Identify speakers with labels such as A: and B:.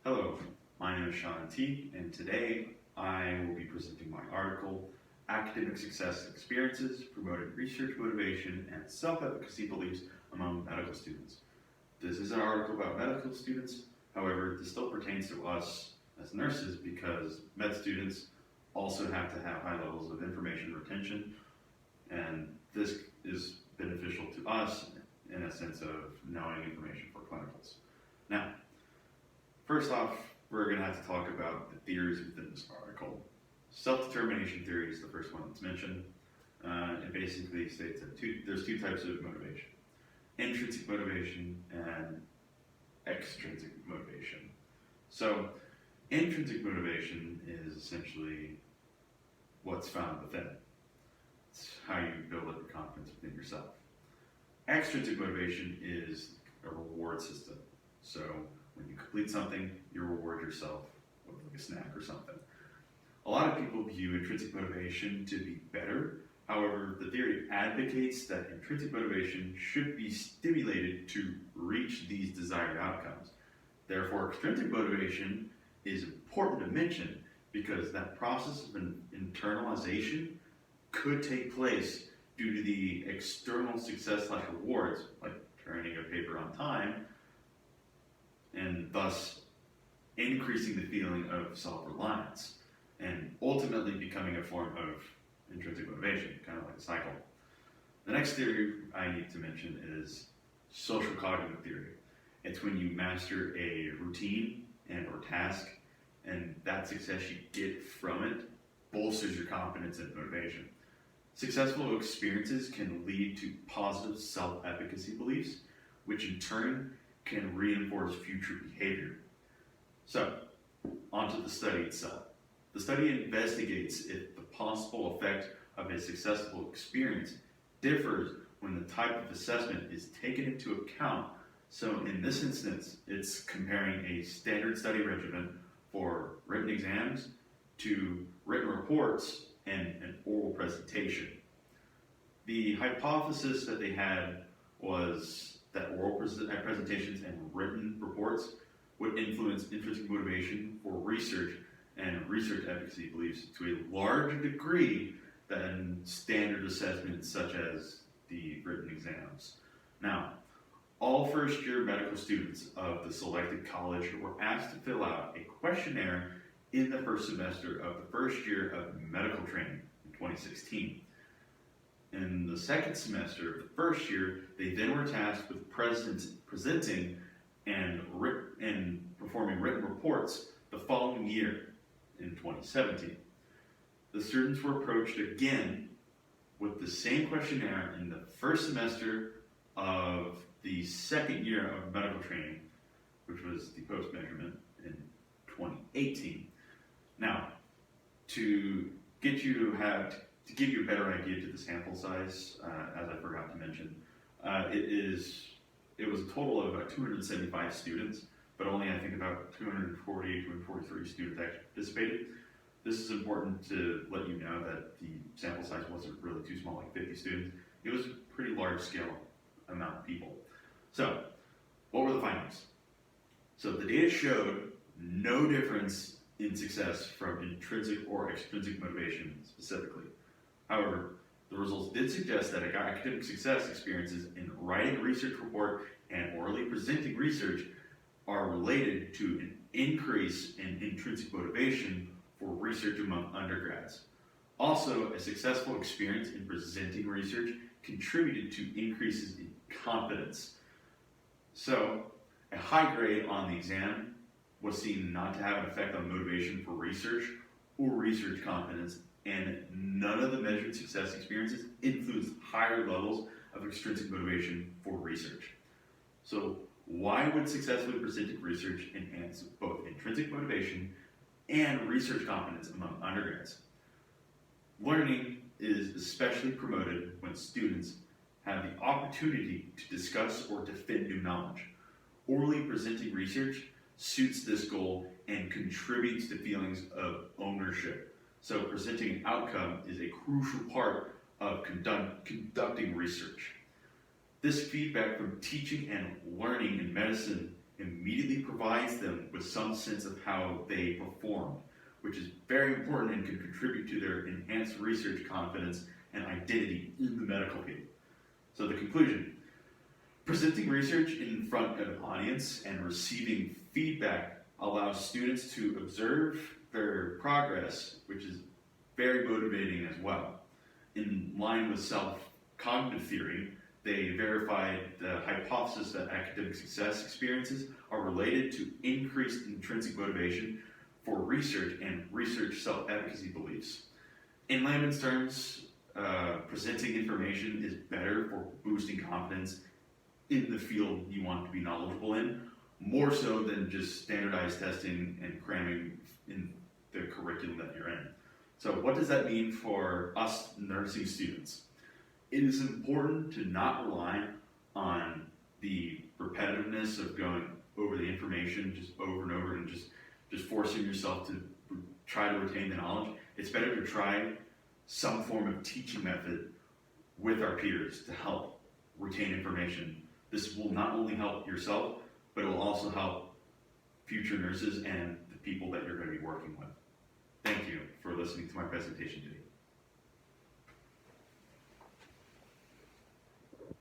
A: Hello, my name is Sean T, and today I will be presenting my article, Academic Success Experiences, Promoting Research Motivation and Self-Efficacy Beliefs Among Medical Students. This is an article about medical students, however, this still pertains to us as nurses because med students also have to have high levels of information retention, and this is beneficial to us in a sense of knowing information for clinicals. Now, first off, we're going to have to talk about the theories within this article. Self-determination theory is the first one that's mentioned. It basically states that there's two types of motivation: intrinsic motivation and extrinsic motivation. So, intrinsic motivation is essentially what's found within. It's how you build up your confidence within yourself. Extrinsic motivation is a reward system. So, when you complete something, you reward yourself with like a snack or something. A lot of people view intrinsic motivation to be better. However, the theory advocates that intrinsic motivation should be stimulated to reach these desired outcomes. Therefore, extrinsic motivation is important to mention because that process of internalization could take place due to the external success/rewards, like turning a paper on time, and thus increasing the feeling of self-reliance and ultimately becoming a form of intrinsic motivation, kind of like a cycle. The next theory I need to mention is social cognitive theory. It's when you master a routine and or task, and that success you get from it bolsters your confidence and motivation. Successful experiences can lead to positive self-efficacy beliefs, which in turn can reinforce future behavior. So, onto the study itself. The study investigates if the possible effect of a successful experience differs when the type of assessment is taken into account. So in this instance, it's comparing a standard study regimen for written exams to written reports and an oral presentation. The hypothesis that they had was that oral presentations and written reports would influence intrinsic motivation for research and research efficacy beliefs to a larger degree than standard assessments such as the written exams. Now, all first-year medical students of the selected college were asked to fill out a questionnaire in the first semester of the first year of medical training in 2016. In the second semester of the first year, they then were tasked with presenting and performing written reports the following year in 2017. The students were approached again with the same questionnaire in the first semester of the second year of medical training, which was the post-measurement in 2018. Now, to give you a better idea to the sample size, as I forgot to mention, it was a total of 275 students, but only I think about 243 students actually participated. This is important to let you know that the sample size wasn't really too small, like 50 students. It was a pretty large scale amount of people. So, what were the findings? So the data showed no difference in success from intrinsic or extrinsic motivation specifically. However, the results did suggest that academic success experiences in writing a research report and orally presenting research are related to an increase in intrinsic motivation for research among undergrads. Also, a successful experience in presenting research contributed to increases in confidence. So, a high grade on the exam was seen not to have an effect on motivation for research or research confidence, and none of the measured success experiences influenced higher levels of extrinsic motivation for research. So, why would successfully presenting research enhance both intrinsic motivation and research confidence among undergrads? Learning is especially promoted when students have the opportunity to discuss or defend new knowledge. Orally presenting research suits this goal and contributes to feelings of ownership. So presenting an outcome is a crucial part of conducting research. This feedback from teaching and learning in medicine immediately provides them with some sense of how they performed, which is very important and can contribute to their enhanced research confidence and identity in the medical field. So the conclusion: presenting research in front of an audience and receiving feedback allows students to observe their progress, which is very motivating as well. In line with self-cognitive theory, they verified the hypothesis that academic success experiences are related to increased intrinsic motivation for research and research self-efficacy beliefs. In layman's terms, presenting information is better for boosting confidence in the field you want to be knowledgeable in, more so than just standardized testing and cramming in the curriculum that you're in. So what does that mean for us nursing students? It is important to not rely on the repetitiveness of going over the information just over and over and just forcing yourself to try to retain the knowledge. It's better to try some form of teaching method with our peers to help retain information. This will not only help yourself, but it will also help future nurses and the people that you're going to be working with. Thank you for listening to my presentation today.